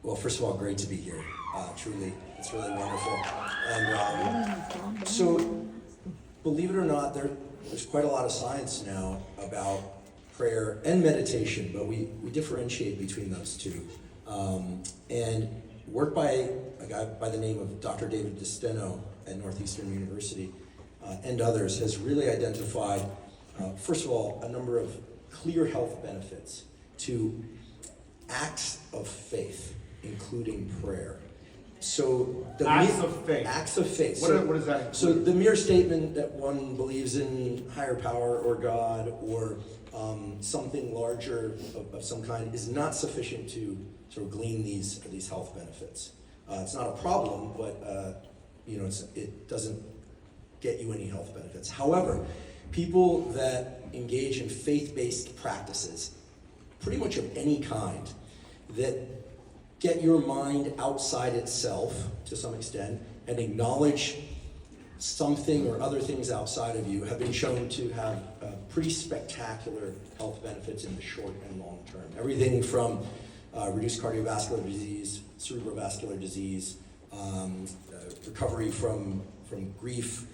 Well, first of all, great to be here. Truly, it's really wonderful. And so, believe it or not, there's quite a lot of science now about prayer and meditation, but we differentiate between those two. And work by a guy by the name of Dr. David DeSteno at Northeastern University and others has really identified, first of all, a number of clear health benefits to acts of faith, including prayer. So acts of faith. Acts of faith. What does that include? So the mere statement that one believes in higher power or God or something larger of some kind is not sufficient to sort of glean these health benefits. It's not a problem, but it doesn't get you any health benefits. However, people that engage in faith-based practices, pretty much of any kind, that get your mind outside itself to some extent and acknowledge something or other things outside of you have been shown to have pretty spectacular health benefits in the short and long term. Everything from reduced cardiovascular disease, cerebrovascular disease, recovery from grief,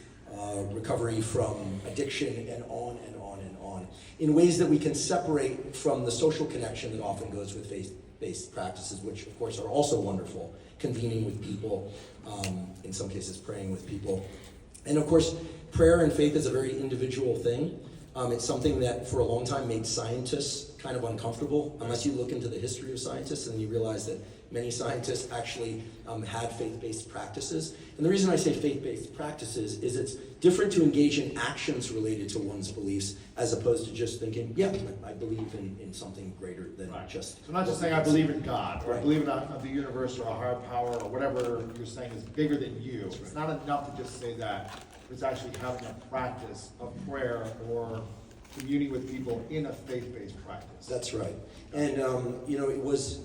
recovery from addiction, and on and on and on, in ways that we can separate from the social connection that often goes with faith-based practices, which of course are also wonderful, convening with people, in some cases praying with people. And of course, prayer and faith is a very individual thing. It's something that for a long time made scientists kind of uncomfortable, unless you look into the history of scientists and you realize that many scientists actually had faith-based practices. And the reason I say faith-based practices is it's different to engage in actions related to one's beliefs as opposed to just thinking, yeah, I believe in something greater than just... So not just saying I believe in God, or right. I believe in the universe, or a higher power, or whatever you're saying is bigger than you. Right. It's not enough to just say that. It's actually having a practice of prayer or communing with people in a faith-based practice. That's right. And, it was...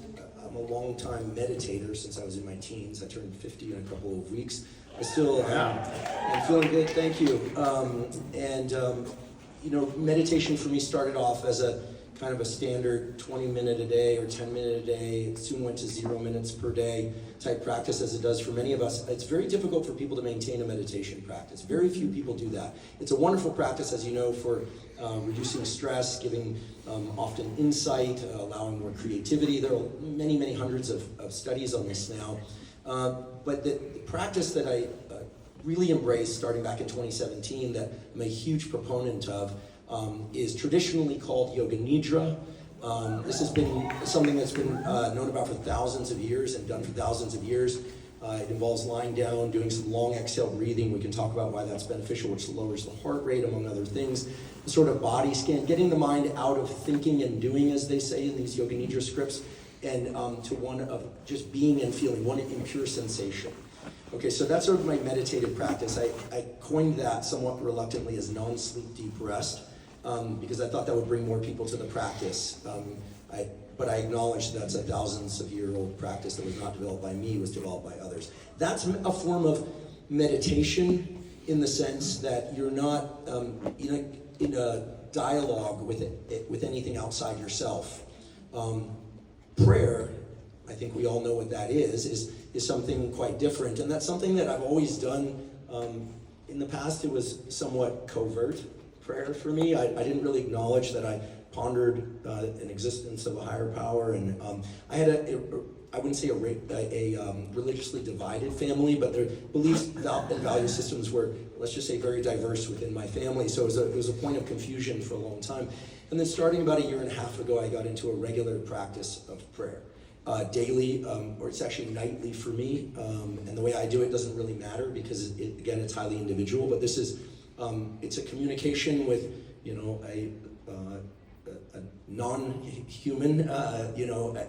I'm a long time meditator since I was in my teens. I turned 50 in a couple of weeks. I still am feeling good, thank you. Meditation for me started off as a kind of a standard 20-minute a day or 10-minute a day. It soon went to 0 minutes per day type practice, as it does for many of us. It's very difficult for people to maintain a meditation practice. Very few people do that. It's a wonderful practice, as you know, for reducing stress, giving often insight, allowing more creativity. There are many, many hundreds of studies on this now. But the practice that I really embraced starting back in 2017 that I'm a huge proponent of is traditionally called Yoga Nidra. This has been something that's been known about for thousands of years and done for thousands of years. It involves lying down, doing some long exhale breathing. We can talk about why that's beneficial, which lowers the heart rate, among other things. The sort of body scan, getting the mind out of thinking and doing, as they say in these Yoga Nidra scripts, and to one of just being and feeling, one impure sensation. Okay, so that's sort of my meditative practice. I coined that somewhat reluctantly as non-sleep deep rest, because I thought that would bring more people to the practice. But I acknowledge that's a thousands of year old practice that was not developed by me, was developed by others. That's a form of meditation in the sense that you're not in a dialogue with anything outside yourself. Prayer, I think we all know what that is something quite different. And that's something that I've always done. In the past, it was somewhat covert prayer for me. I didn't really acknowledge that I pondered an existence of a higher power, and I had I wouldn't say a religiously divided family, but their beliefs and value systems were, let's just say, very diverse within my family. So it was a point of confusion for a long time. And then starting about a year and a half ago, I got into a regular practice of prayer. Daily, or it's actually nightly for me, and the way I do it doesn't really matter because, again, it's highly individual, but this is, it's a communication with, a non-human,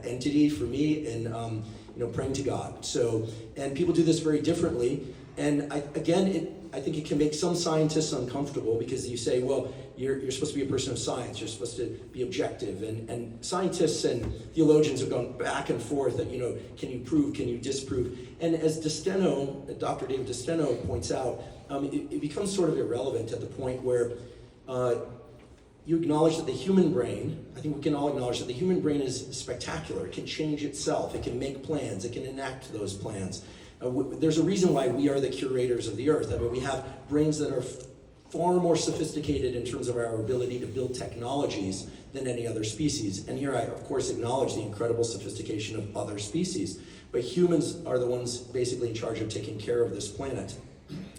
entity for me, and praying to God. So, and people do this very differently, and I think it can make some scientists uncomfortable because you say, well, you're supposed to be a person of science, you're supposed to be objective, and scientists and theologians have gone back and forth that, can you prove, can you disprove? And as Dr. David DeSteno points out, it becomes sort of irrelevant at the point where you acknowledge that the human brain, I think we can all acknowledge that the human brain is spectacular. It can change itself. It can make plans. It can enact those plans. There's a reason why we are the curators of the earth. I mean, we have brains that are far more sophisticated in terms of our ability to build technologies than any other species. And here I, of course, acknowledge the incredible sophistication of other species. But humans are the ones basically in charge of taking care of this planet.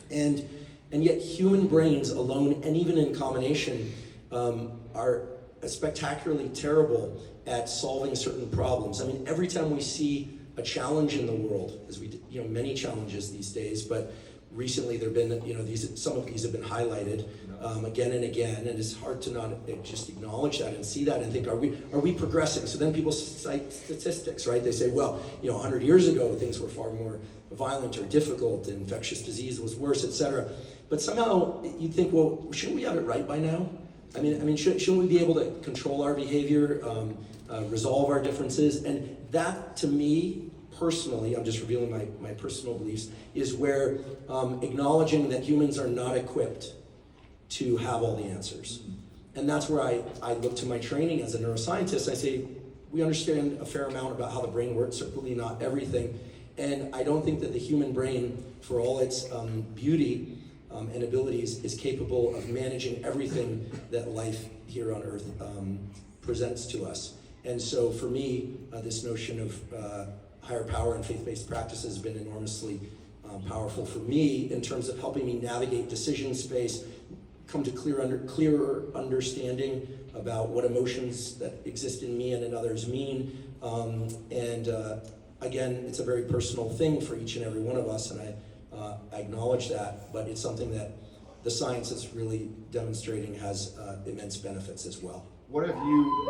And yet human brains alone, and even in combination, are spectacularly terrible at solving certain problems. I mean, every time we see a challenge in the world, as we, many challenges these days, but recently there've been, some of these have been highlighted again and again, and it's hard to not just acknowledge that and see that and think, are we progressing? So then people cite statistics, right? They say, well, 100 years ago things were far more violent or difficult, infectious disease was worse, etc. But somehow you think, well, shouldn't we have it right by now? I mean, shouldn't we be able to control our behavior, resolve our differences? And that, to me, personally, I'm just revealing my personal beliefs, is where acknowledging that humans are not equipped to have all the answers. And that's where I look to my training as a neuroscientist. I say, we understand a fair amount about how the brain works, certainly not everything. And I don't think that the human brain, for all its beauty and abilities, is capable of managing everything that life here on Earth presents to us. And so for me, this notion of higher power and faith-based practice has been enormously powerful for me in terms of helping me navigate decision space, come to clearer understanding about what emotions that exist in me and in others mean. Again, it's a very personal thing for each and every one of us, and I acknowledge that, but it's something that the science is really demonstrating has immense benefits as well. What have you...